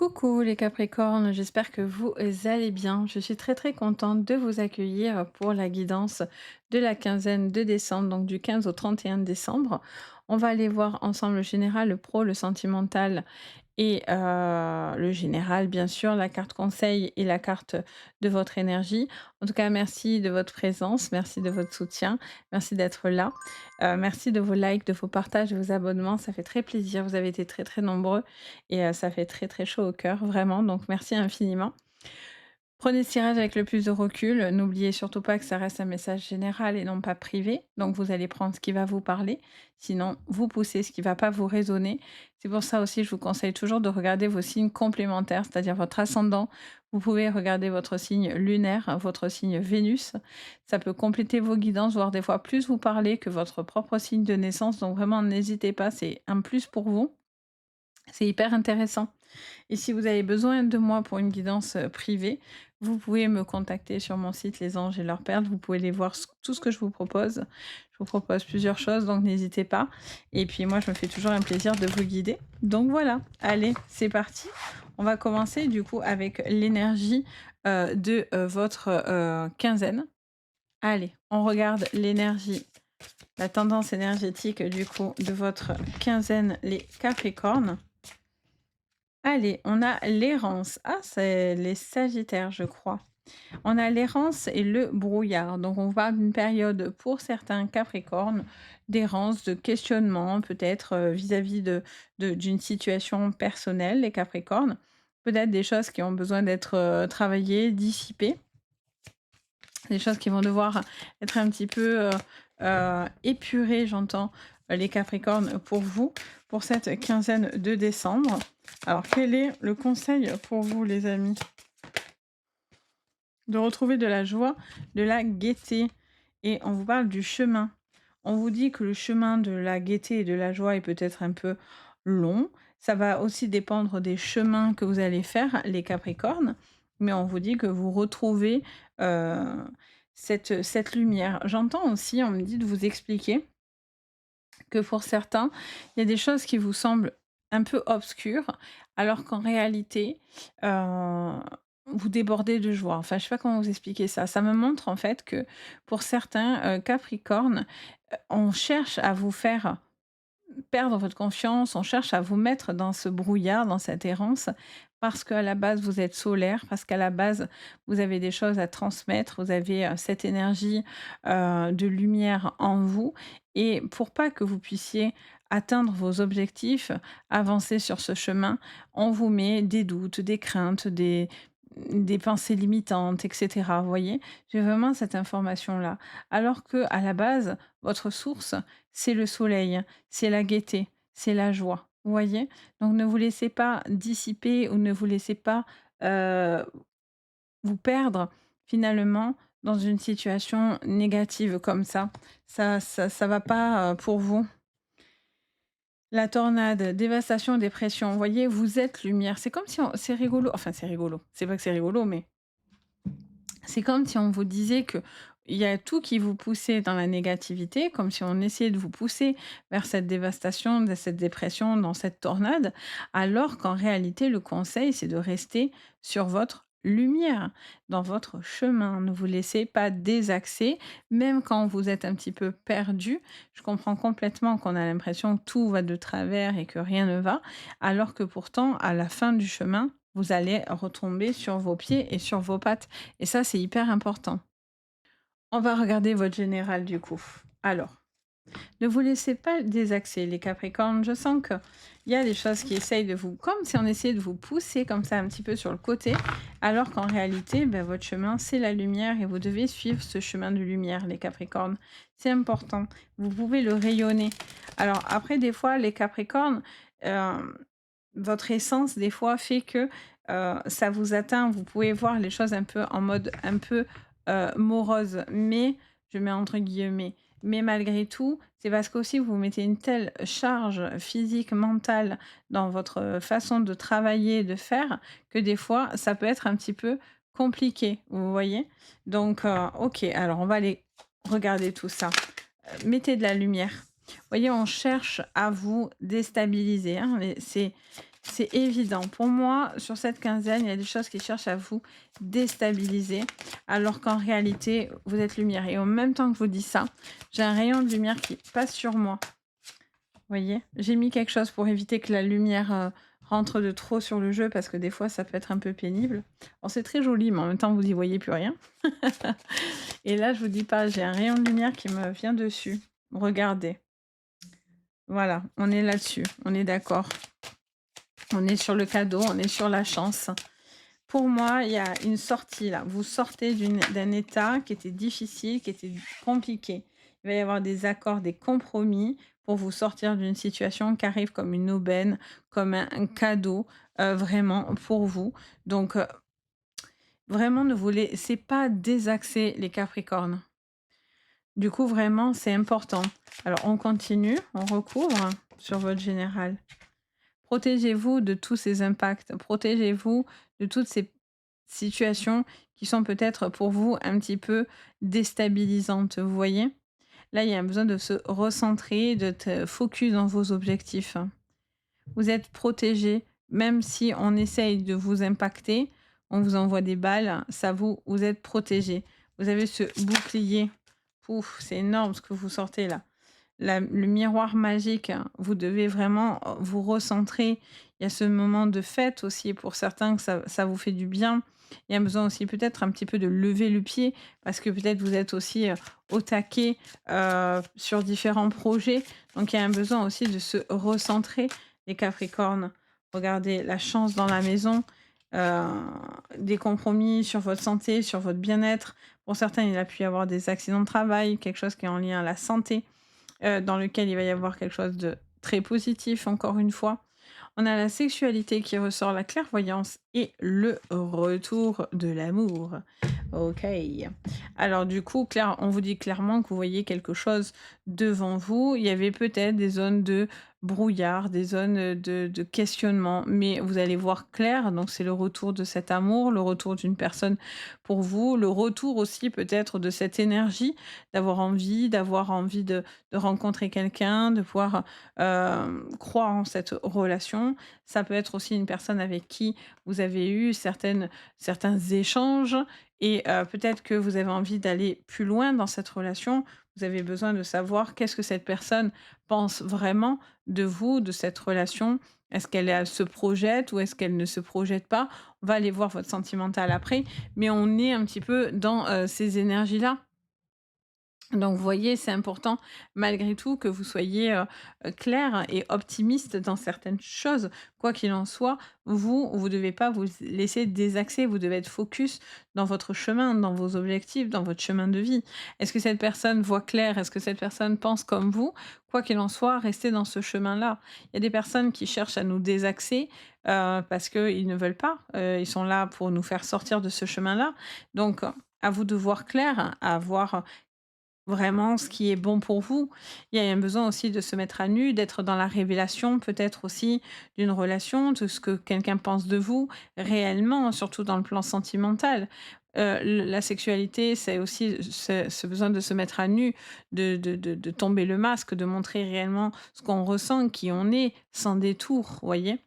Coucou les Capricornes, j'espère que vous allez bien. Je suis très contente de vous accueillir pour la guidance de la quinzaine de décembre, donc du 15 au 31 décembre. On va aller voir ensemble le général, le pro, le sentimental et le général, bien sûr, la carte conseil et la carte de votre énergie. En tout cas, merci de votre présence, merci de votre soutien, merci d'être là. Merci de vos likes, de vos partages, de vos abonnements, ça fait très plaisir. Vous avez été très nombreux et ça fait très chaud au cœur, vraiment, donc merci infiniment. Prenez ce tirage avec le plus de recul. N'oubliez surtout pas que ça reste un message général et non pas privé. Donc vous allez prendre ce qui va vous parler. Sinon, vous poussez ce qui ne va pas vous résonner. C'est pour ça aussi, je vous conseille toujours de regarder vos signes complémentaires, c'est-à-dire votre ascendant. Vous pouvez regarder votre signe lunaire, votre signe Vénus. Ça peut compléter vos guidances, voire des fois plus vous parler que votre propre signe de naissance. Donc vraiment, n'hésitez pas, c'est un plus pour vous. C'est hyper intéressant. Et si vous avez besoin de moi pour une guidance, privée, vous pouvez me contacter sur mon site Les Anges et leurs perles. Vous pouvez les voir tout ce que je vous propose. Je vous propose plusieurs choses, donc n'hésitez pas. Et puis moi, je me fais toujours un plaisir de vous guider. Donc voilà, allez, c'est parti. On va commencer du coup avec l'énergie de votre quinzaine. Allez, on regarde l'énergie, la tendance énergétique du coup de votre quinzaine, les Capricornes. Allez, on a l'errance. Ah, c'est les Sagittaires, je crois. On a l'errance et le brouillard. Donc, on parle d'une période pour certains Capricornes d'errance, de questionnement, peut-être vis-à-vis d'une situation personnelle, les Capricornes. Peut-être des choses qui ont besoin d'être travaillées, dissipées. Des choses qui vont devoir être un petit peu épurées, j'entends, les Capricornes, pour vous, pour cette quinzaine de décembre. Alors, quel est le conseil pour vous, les amis? De retrouver de la joie, de la gaieté. Et on vous parle du chemin. On vous dit que le chemin de la gaieté et de la joie est peut-être un peu long. Ça va aussi dépendre des chemins que vous allez faire, les Capricornes. Mais on vous dit que vous retrouvez euh, cette lumière. J'entends aussi, on me dit de vous expliquer que pour certains, il y a des choses qui vous semblent un peu obscures, alors qu'en réalité, heu, vous débordez de joie. Enfin, je sais pas comment vous expliquer ça. Ça me montre en fait que pour certains, Capricornes, on cherche à vous faire perdre votre confiance, on cherche à vous mettre dans ce brouillard, dans cette errance, parce qu'à la base, vous êtes solaire, parce qu'à la base, vous avez des choses à transmettre, vous avez cette énergie de lumière en vous. Et pour pas que vous puissiez atteindre vos objectifs, avancer sur ce chemin, on vous met des doutes, des craintes, des pensées limitantes, etc. Vous voyez? J'ai vraiment cette information-là. Alors que à la base, votre source, c'est le soleil, c'est la gaieté, c'est la joie. Vous voyez? Donc ne vous laissez pas dissiper ou ne vous laissez pas, heu, vous perdre finalement dans une situation négative comme ça. Ça va pas, pour vous. La tornade, dévastation, dépression. Vous voyez? Vous êtes lumière. C'est comme si on c'est rigolo, enfin c'est rigolo, c'est pas que c'est rigolo, mais c'est comme si on vous disait que il y a tout qui vous poussait dans la négativité, comme si on essayait de vous pousser vers cette dévastation, de cette dépression, dans cette tornade, alors qu'en réalité, le conseil, c'est de rester sur votre lumière, dans votre chemin. Ne vous laissez pas désaxer, même quand vous êtes un petit peu perdu. Je comprends complètement qu'on a l'impression que tout va de travers et que rien ne va, alors que pourtant, à la fin du chemin, vous allez retomber sur vos pieds et sur vos pattes. Et ça, c'est hyper important. On va regarder votre général du coup. Alors, ne vous laissez pas désaxer les Capricornes. Je sens qu'il y a des choses qui essayent de vous, comme si on essayait de vous pousser comme ça un petit peu sur le côté, alors qu'en réalité, ben, votre chemin, c'est la lumière et vous devez suivre ce chemin de lumière, les Capricornes. C'est important. Vous pouvez le rayonner. Alors après, des fois, les Capricornes, euh, votre essence, des fois, fait que ça vous atteint. Vous pouvez voir les choses un peu en mode un peu morose, mais je mets entre guillemets. Mais malgré tout, c'est parce qu'aussi vous mettez une telle charge physique, mentale dans votre façon de travailler, de faire, que des fois, ça peut être un petit peu compliqué, vous voyez? Donc, OK, alors on va aller regarder tout ça. Mettez de la lumière. Vous voyez, on cherche à vous déstabiliser, hein, mais C'est évident. Pour moi, sur cette quinzaine, il y a des choses qui cherchent à vous déstabiliser, alors qu'en réalité, vous êtes lumière. Et en même temps que je vous dis ça, j'ai un rayon de lumière qui passe sur moi. Voyez? J'ai mis quelque chose pour éviter que la lumière, rentre de trop sur le jeu parce que des fois ça peut être un peu pénible. Alors c'est très joli, mais en même temps vous y voyez plus rien. Et là, je vous dis pas, j'ai un rayon de lumière qui me vient dessus. Regardez. Voilà, on est là-dessus, on est d'accord. On est sur le cadeau, on est sur la chance. Pour moi, il y a une sortie là. Vous sortez d'un état qui était difficile, qui était compliqué. Il va y avoir des accords, des compromis pour vous sortir d'une situation qui arrive comme une aubaine, comme un cadeau, vraiment pour vous. Donc, vraiment, ne vous laissez pas désaxer les Capricornes. Du coup, vraiment, c'est important. Alors, on continue, on recouvre sur votre général. Protégez-vous de tous ces impacts. Protégez-vous de toutes ces situations qui sont peut-être pour vous un petit peu déstabilisantes, vous voyez? Là, il y a un besoin de se recentrer, de te focus dans vos objectifs. Vous êtes protégé, même si on essaye de vous impacter, on vous envoie des balles, ça vous êtes protégé. Vous avez ce bouclier. Pouf, c'est énorme ce que vous sortez là. Le miroir magique, hein, vous devez vraiment vous recentrer. Il y a ce moment de fête aussi pour certains que ça vous fait du bien. Il y a besoin aussi peut-être un petit peu de lever le pied parce que peut-être vous êtes aussi au taquet sur différents projets. Donc il y a un besoin aussi de se recentrer, les Capricornes. Regardez la chance dans la maison, euh, des compromis sur votre santé, sur votre bien-être. Pour certains, il a pu y avoir des accidents de travail, quelque chose qui est en lien à la santé dans lequel il va y avoir quelque chose de très positif, encore une fois. On a la sexualité qui ressort, la clairvoyance et le retour de l'amour. OK. Alors du coup, on vous dit clairement que vous voyez quelque chose devant vous. Il y avait peut-être des zones de brouillard, des zones de questionnement, mais vous allez voir clair. Donc c'est le retour de cet amour, le retour d'une personne pour vous, le retour aussi peut-être de cette énergie, d'avoir envie de rencontrer quelqu'un, de pouvoir croire en cette relation. Ça peut être aussi une personne avec qui vous avez eu certains échanges et peut-être que vous avez envie d'aller plus loin dans cette relation. Vous avez besoin de savoir qu'est-ce que cette personne pense vraiment de vous, de cette relation. Est-ce qu'elle se projette ou est-ce qu'elle ne se projette pas? On va aller voir votre sentimental après, mais on est un petit peu dans ces énergies-là. Donc vous voyez, c'est important malgré tout que vous soyez, clair et optimiste dans certaines choses. Quoi qu'il en soit, vous devez pas vous laisser désaxer, vous devez être focus dans votre chemin, dans vos objectifs, dans votre chemin de vie. Est-ce que cette personne voit clair? Est-ce que cette personne pense comme vous? Quoi qu'il en soit, restez dans ce chemin-là. Il y a des personnes qui cherchent à nous désaxer, parce qu'ils ne veulent pas, ils sont là pour nous faire sortir de ce chemin-là. Donc, à vous de voir clair, à voir vraiment ce qui est bon pour vous. Il y a un besoin aussi de se mettre à nu, d'être dans la révélation peut-être aussi d'une relation, de ce que quelqu'un pense de vous réellement, surtout dans le plan sentimental. La sexualité, c'est aussi ce besoin de se mettre à nu, de tomber le masque, de montrer réellement ce qu'on ressent, qui on est, sans détour, voyez?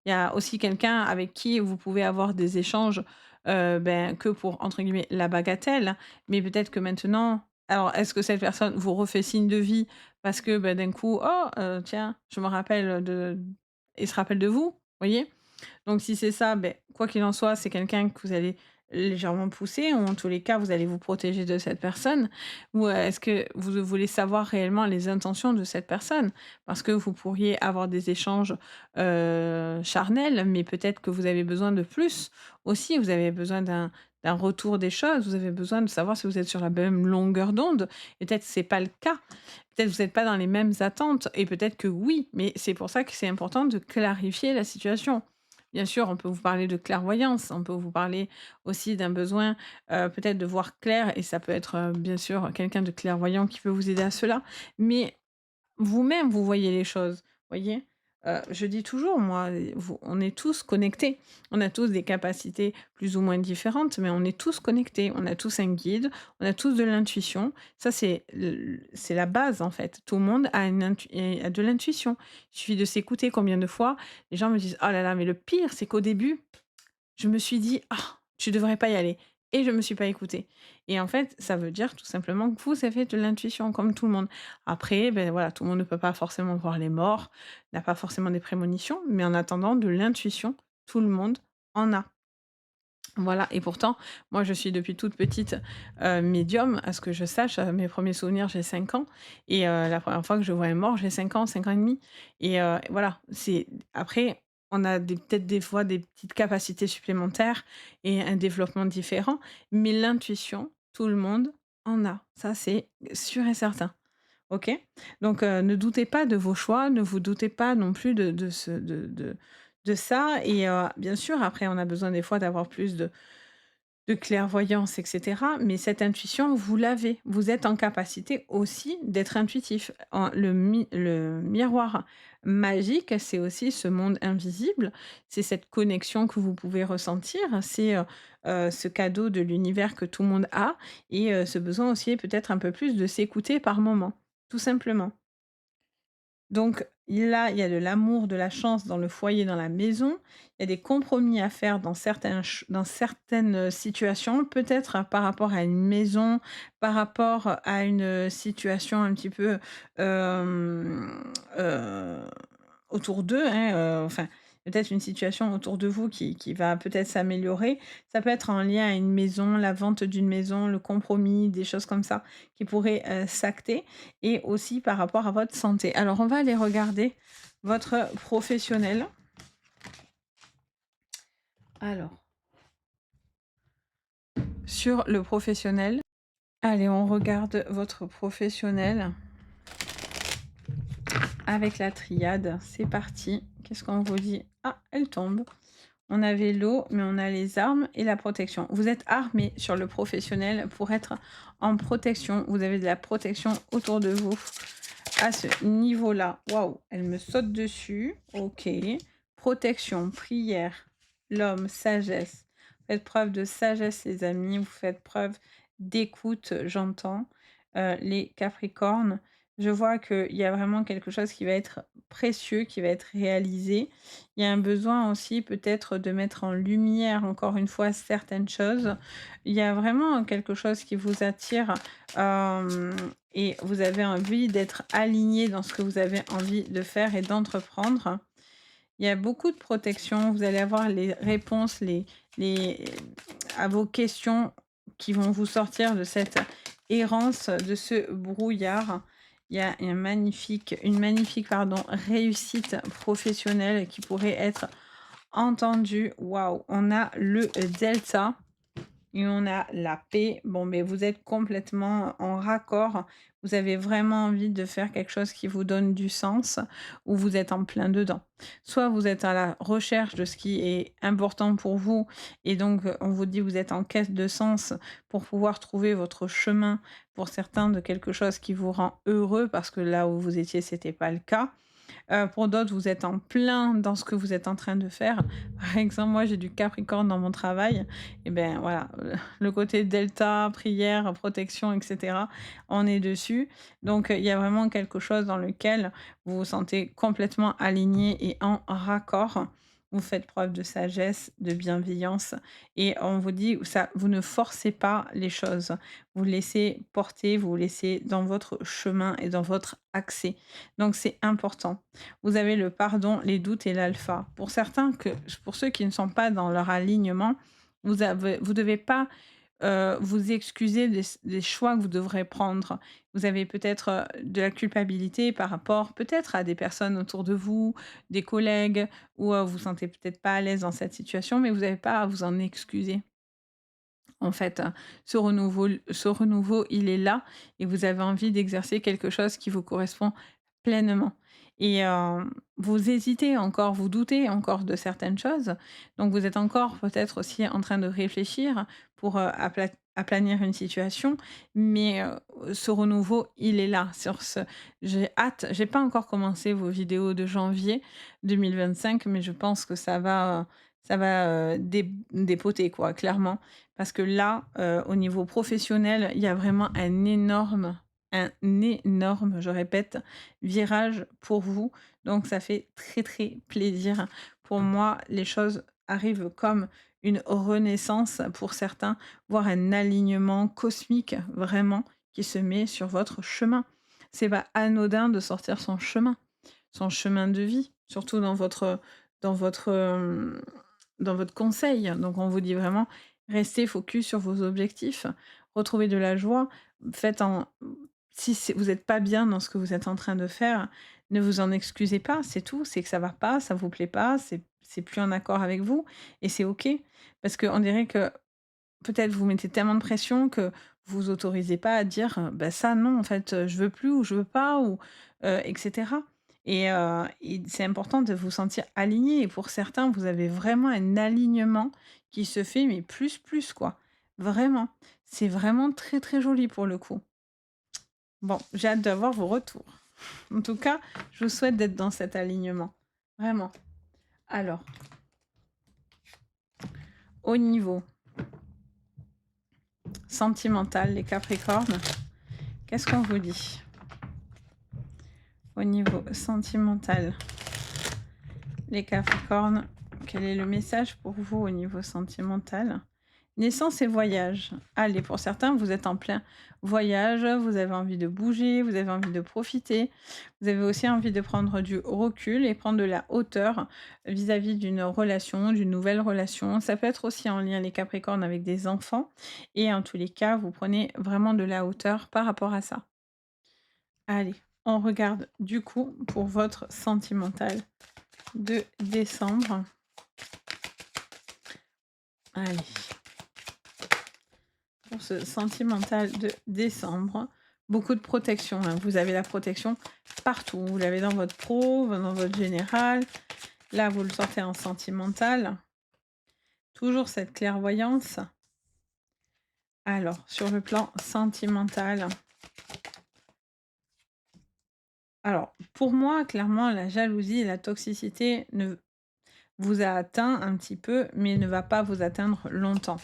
Il y a aussi quelqu'un avec qui vous pouvez avoir des échanges, ben, que pour, entre guillemets, «la bagatelle», mais peut-être que maintenant alors est-ce que cette personne vous refait signe de vie parce que, ben d'un coup: «Oh, tiens, je me rappelle de» il se rappelle de vous, voyez? Donc si c'est ça, beh, quoi qu'il en soit, c'est quelqu'un que vous allez légèrement pousser ou en tous les cas, vous allez vous protéger de cette personne? Ou, est-ce que vous voulez savoir réellement les intentions de cette personne? Parce que vous pourriez avoir des échanges, charnels, mais peut-être que vous avez besoin de plus aussi. Vous avez besoin d'un retour des choses, vous avez besoin de savoir si vous êtes sur la même longueur d'onde et peut-être que c'est pas le cas. Peut-être vous êtes pas dans les mêmes attentes et peut-être que oui, mais c'est pour ça que c'est important de clarifier la situation. Bien sûr, on peut vous parler de clairvoyance, on peut vous parler aussi d'un besoin, peut-être de voir clair et ça peut être, bien sûr, quelqu'un de clairvoyant qui peut vous aider à cela. Mais vous-même, vous voyez les choses, voyez? Je dis toujours moi, on est tous connectés. On a tous des capacités plus ou moins différentes, mais on est tous connectés. On a tous un guide, on a tous de l'intuition. Ça, c'est la base, en fait. Tout le monde a de l'intuition. Il suffit de s'écouter. Combien de fois les gens me disent: «Oh là là, mais le pire, c'est qu'au début, je me suis dit: «Ah, tu devrais pas y aller» et je me suis pas écoutée et en fait, ça veut dire tout simplement que vous avez de l'intuition comme tout le monde. Après, ben voilà, tout le monde ne peut pas forcément voir les morts, n'a pas forcément des prémonitions, mais en attendant, de l'intuition, tout le monde en a. Voilà et pourtant, moi, je suis depuis toute petite, médium à ce que je sache, mes premiers souvenirs, j'ai 5 ans et la première fois que je vois un mort, j'ai 5 ans et demi et voilà, c'est après, on a des peut-être des fois des petites capacités supplémentaires et un développement différent, mais l'intuition, tout le monde en a. Ça, c'est sûr et certain. OK? Donc ne doutez pas de vos choix, ne vous doutez pas non plus de ça et bien sûr, après on a besoin des fois d'avoir plus de clairvoyance et cetera, mais cette intuition, vous l'avez. Vous êtes en capacité aussi d'être intuitif. Le miroir magique, c'est aussi ce monde invisible, c'est cette connexion que vous pouvez ressentir, c'est, ce cadeau de l'univers que tout le monde a et ce besoin aussi peut-être un peu plus de s'écouter par moment, tout simplement. Donc là, il y a de l'amour, de la chance dans le foyer, dans la maison. Il y a des compromis à faire dans certaines, situations, peut-être par rapport à une maison, par rapport à une, situation un petit peu, heu, autour d'eux, hein, enfin, peut-être une situation autour de vous qui va peut-être s'améliorer. Ça peut être en lien à une maison, la vente d'une maison, le compromis, des choses comme ça qui pourraient, s'acter et aussi par rapport à votre santé. Alors on va aller regarder votre professionnel. Alors, sur le professionnel, allez, on regarde votre professionnel avec la triade. C'est parti. Qu'est-ce qu'on vous dit? Ah, elle tombe. On avait l'eau, mais on a les armes et la protection. Vous êtes armé sur le professionnel pour être en protection. Vous avez de la protection autour de vous. À ce niveau-là, waouh, elle me saute dessus. OK. Protection, prière, l'homme, sagesse. Vous faites preuve de sagesse, les amis. Vous faites preuve d'écoute, j'entends. Les Capricornes, je vois qu'il y a vraiment quelque chose qui va être précieux, qui va être réalisé. Il y a un besoin aussi peut-être de mettre en lumière, encore une fois, certaines choses. Il y a vraiment quelque chose qui vous attire. Hem et vous avez envie d'être aligné dans ce que vous avez envie de faire et d'entreprendre. Il y a beaucoup de protection, vous allez avoir les réponses, les à vos questions qui vont vous sortir de cette errance, de ce brouillard. Il y a une magnifique, pardon, réussite professionnelle qui pourrait être entendue. Waouh! On a le delta. Et on a la paix. Bon, mais vous êtes complètement en raccord. Vous avez vraiment envie de faire quelque chose qui vous donne du sens, ou vous êtes en plein dedans. Soit vous êtes à la recherche de ce qui est important pour vous, et donc on vous dit vous êtes en quête de sens pour pouvoir trouver votre chemin, pour certains, de quelque chose qui vous rend heureux, parce que là où vous étiez, c'était pas le cas. Pour d'autres, vous êtes en plein dans ce que vous êtes en train de faire. Par exemple, moi, j'ai du Capricorne dans mon travail et ben, voilà, le côté delta, prière, protection et cetera, on est dessus. Donc, il y a vraiment quelque chose dans lequel vous vous sentez complètement aligné et en raccord. Vous faites preuve de sagesse, de bienveillance et on vous dit ça, vous ne forcez pas les choses. Vous laissez porter, vous laissez dans votre chemin et dans votre accès. Donc c'est important. Vous avez le pardon, les doutes et l'alpha. Pour ceux qui ne sont pas dans leur alignement, vous devez pas, vous excuser des choix que vous devrez prendre. Vous avez peut-être, de la culpabilité par rapport peut-être à des personnes autour de vous, des collègues ou, vous vous sentez peut-être pas à l'aise dans cette situation, mais vous n'avez pas à vous en excuser. En fait, ce renouveau, il est là et vous avez envie d'exercer quelque chose qui vous correspond pleinement et vous hésitez encore, vous doutez encore de certaines choses, donc vous êtes encore peut-être aussi en train de réfléchir pour, aplanir une situation, mais ce renouveau, il est là. Sur ce J'ai hâte, j'ai pas encore commencé vos vidéos de janvier 2025, mais je pense que ça va dépoter quoi, clairement. Parce que là, au niveau professionnel, il y a vraiment un énorme, je répète, virage pour vous. Donc ça fait très, très plaisir. Pour moi, les choses arrivent comme une renaissance pour certains, voire un alignement cosmique vraiment qui se met sur votre chemin. C'est pas anodin de sortir son chemin de vie, surtout dans votre, dans votre conseil. Donc on vous dit vraiment: «Restez focus sur vos objectifs, retrouvez de la joie, faites en si c'est vous êtes pas bien dans ce que vous êtes en train de faire, ne vous en excusez pas, c'est tout. C'est que ça va pas, ça vous plaît pas, c'est plus en accord avec vous et c'est OK». Parce qu'on dirait que peut-être vous mettez tellement de pression que vous vous autorisez pas à dire, «Bah, ça non en fait, je veux plus» ou «Je veux pas» ou et cetera et c'est important de vous sentir aligné et pour certains, vous avez vraiment un alignement qui se fait mais plus quoi. Vraiment. C'est vraiment très, très joli pour le coup. Bon, j'ai hâte d'avoir vos retours. En tout cas, je vous souhaite d'être dans cet alignement. Vraiment. Alors, au niveau sentimental, les Capricornes, qu'est-ce qu'on vous dit? Au niveau sentimental, les Capricornes, quel est le message pour vous au niveau sentimental? Naissance et voyage. Allez, pour certains, vous êtes en plein voyage, vous avez envie de bouger, vous avez envie de profiter. Vous avez aussi envie de prendre du recul et prendre de la hauteur vis-à-vis d'une relation, d'une nouvelle relation. Ça peut être aussi en lien les Capricornes avec des enfants. Et en tous les cas, vous prenez vraiment de la hauteur par rapport à ça. Allez, on regarde du coup pour votre sentimental de décembre. Allez, pour ce sentimental de décembre, beaucoup de protection, hein. Vous avez la protection partout. Vous l'avez dans votre pro, dans votre général. Là, vous le sortez en sentimental. Toujours cette clairvoyance. Alors, sur le plan sentimental, alors pour moi, clairement, la jalousie et la toxicité ne vous a atteint un petit peu, mais ne va pas vous atteindre longtemps.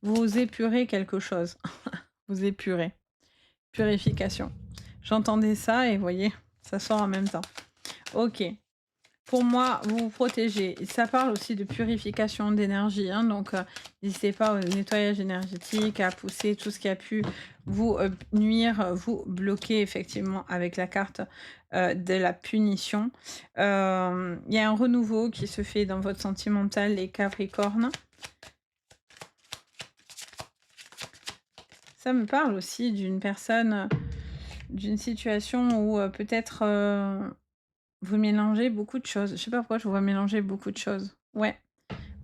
Vous épurez quelque chose. Vous épurez. Purification. J'entendais ça et voyez, ça sort en même temps. OK. Pour moi, vous vous protégez. Ça parle aussi de purification d'énergie, hein, donc n'hésitez pas au nettoyage énergétique, à pousser tout ce qui a pu vous, nuire, vous bloquer effectivement avec la carte, de la punition. Il y a un renouveau qui se fait dans votre sentimental, les Capricornes. Ça me parle aussi d'une personne, d'une situation où, peut-être, vous mélangez beaucoup de choses. Je sais pas pourquoi je vous vois mélanger beaucoup de choses. Ouais.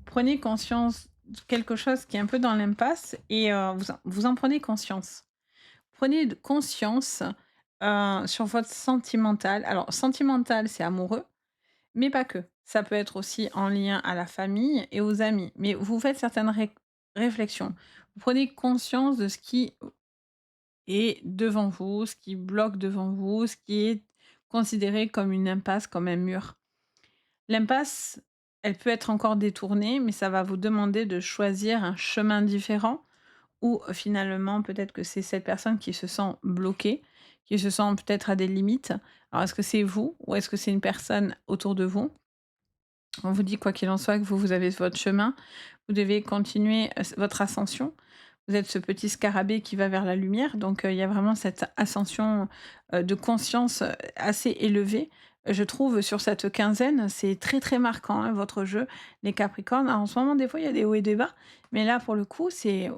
Prenez conscience de quelque chose qui est un peu dans l'impasse et vous en prenez conscience. Prenez de conscience, sur votre sentimental. Alors sentimental, c'est amoureux, mais pas que. Ça peut être aussi en lien à la famille et aux amis, mais vous faites certaines réflexions. Vous prenez conscience de ce qui est devant vous, ce qui bloque devant vous, ce qui est considéré comme une impasse, comme un mur. L'impasse, elle peut être encore détournée, mais ça va vous demander de choisir un chemin différent ou finalement peut-être que c'est cette personne qui se sent bloquée, qui se sent peut-être à des limites. Alors est-ce que c'est vous ou est-ce que c'est une personne autour de vous? On vous dit quoi qu'il en soit que vous avez votre chemin, vous devez continuer, votre ascension. Vous êtes ce petit scarabée qui va vers la lumière, donc il y a vraiment cette ascension, de conscience, assez élevée, je trouve sur cette quinzaine. C'est très, très marquant, hein, votre jeu, les Capricornes. Alors en ce moment, des fois, il y a des hauts et des bas, mais là, pour le coup, c'est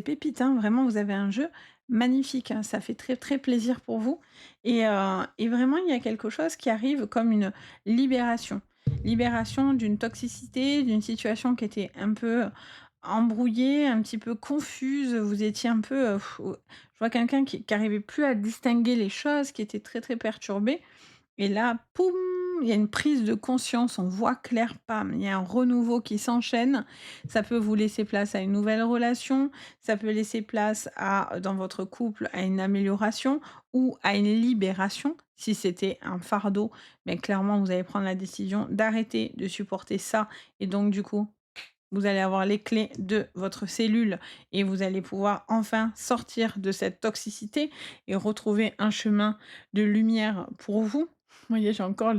pépite, hein. Vraiment, vous avez un jeu magnifique, hein. Ça fait très, très plaisir pour vous et vraiment, il y a quelque chose qui arrive comme une libération. Libération d'une toxicité, d'une situation qui était un peu embrouillée, un petit peu confuse, vous étiez un peu, je vois quelqu'un qui arrivait plus à distinguer les choses, qui était très, très perturbé Et là, poum, il y a une prise de conscience, on voit clair, pam, il y a un renouveau qui s'enchaîne. Ça peut vous laisser place à une nouvelle relation, ça peut laisser place à, dans votre couple, à une amélioration ou à une libération. Si c'était un fardeau, mais clairement, vous allez prendre la décision d'arrêter de supporter ça et donc du coup, vous allez avoir les clés de votre cellule et vous allez pouvoir enfin sortir de cette toxicité et retrouver un chemin de lumière pour vous. Vous voyez, j'ai encore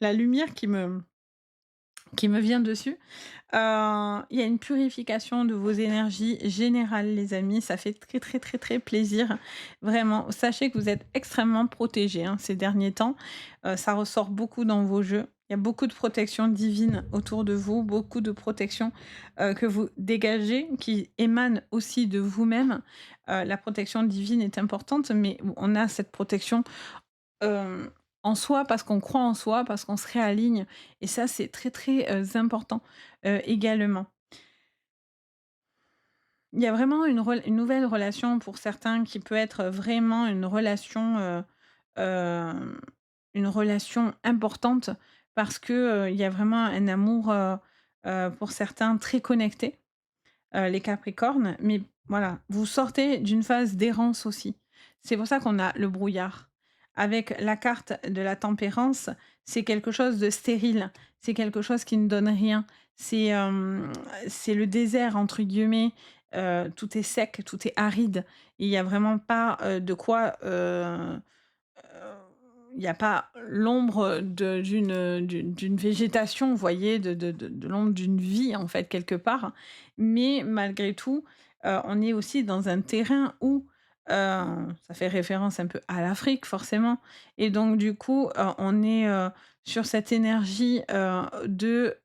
la lumière qui me vient dessus. Il y a une purification de vos énergies générales, les amis. Ça fait très, très, très, très plaisir. Vraiment, sachez que vous êtes extrêmement protégés, hein, ces derniers temps. Ça ressort beaucoup dans vos jeux. Il y a beaucoup de protection divine autour de vous, beaucoup de protection que vous dégagez, qui émanent aussi de vous-même. La protection divine est importante, mais on a cette protection Hem, en soi, parce qu'on croit en soi, parce qu'on se réaligne et ça, c'est très, très, important, également. Il y a vraiment une nouvelle relation pour certains qui peut être vraiment hem, une relation importante parce que, il y a vraiment un amour, pour certains très connecté. Les Capricornes, mais voilà, vous sortez d'une phase d'errance aussi. C'est pour ça qu'on a le brouillard. Avec la carte de la tempérance, c'est quelque chose de stérile, c'est quelque chose qui ne donne rien. C'est, c'est «le désert» entre guillemets, tout est sec, tout est aride. Il y a vraiment pas, de quoi, il n'y a pas l'ombre d'une végétation, vous voyez? De l'ombre d'une vie, en fait, quelque part. Mais malgré tout, on est aussi dans un terrain où, ça fait référence un peu à l'Afrique, forcément et donc du coup, on est, sur cette énergie, de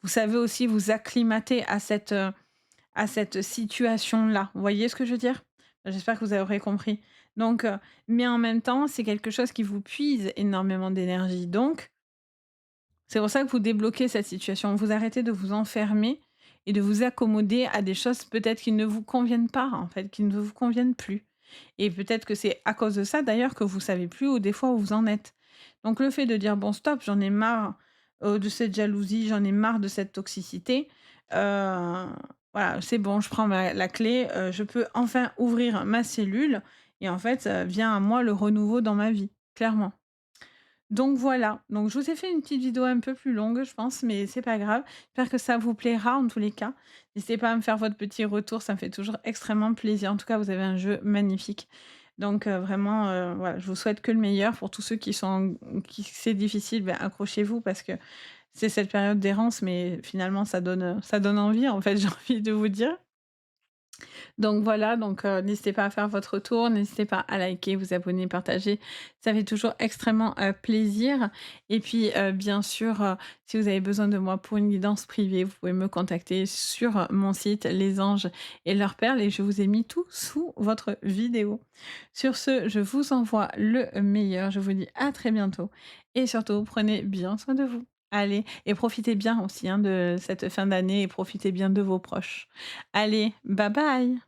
vous savez aussi vous acclimater à cette situation-là. Vous voyez ce que je veux dire? J'espère que vous aurez compris. Donc, mais en même temps, c'est quelque chose qui vous puise énormément d'énergie. Donc, c'est pour ça que vous débloquez cette situation. Vous arrêtez de vous enfermer et de vous accommoder à des choses peut-être qui ne vous conviennent pas, en fait, qui ne vous conviennent plus. Et peut-être que c'est à cause de ça d'ailleurs que vous savez plus ou des fois où vous en êtes. Donc le fait de dire: «Bon stop, j'en ai marre, de cette jalousie, j'en ai marre de cette toxicité, voilà, c'est bon, je prends ma la clé, je peux enfin ouvrir ma cellule et en fait, vient à moi le renouveau dans ma vie», clairement. Donc voilà, donc je vous ai fait une petite vidéo un peu plus longue, je pense, mais c'est pas grave. J'espère que ça vous plaira en tous les cas. N'hésitez pas à me faire votre petit retour, ça me fait toujours extrêmement plaisir. En tout cas, vous avez un jeu magnifique. Donc vraiment, voilà, je vous souhaite que le meilleur pour tous ceux qui c'est difficile, ben, accrochez-vous parce que c'est cette période d'errance, mais finalement ça donne envie en fait, j'ai envie de vous dire. Donc voilà, donc n'hésitez pas à faire votre retour, n'hésitez pas à liker, vous abonner, partager. Ça fait toujours extrêmement, plaisir et puis, bien sûr, si vous avez besoin de moi pour une guidance privée, vous pouvez me contacter sur, mon site Les Anges et leurs perles et je vous ai mis tout sous votre vidéo. Sur ce, je vous envoie le meilleur, je vous dis à très bientôt et surtout prenez bien soin de vous. Allez et profitez bien aussi, hein, de cette fin d'année et profitez bien de vos proches. Allez, bye bye.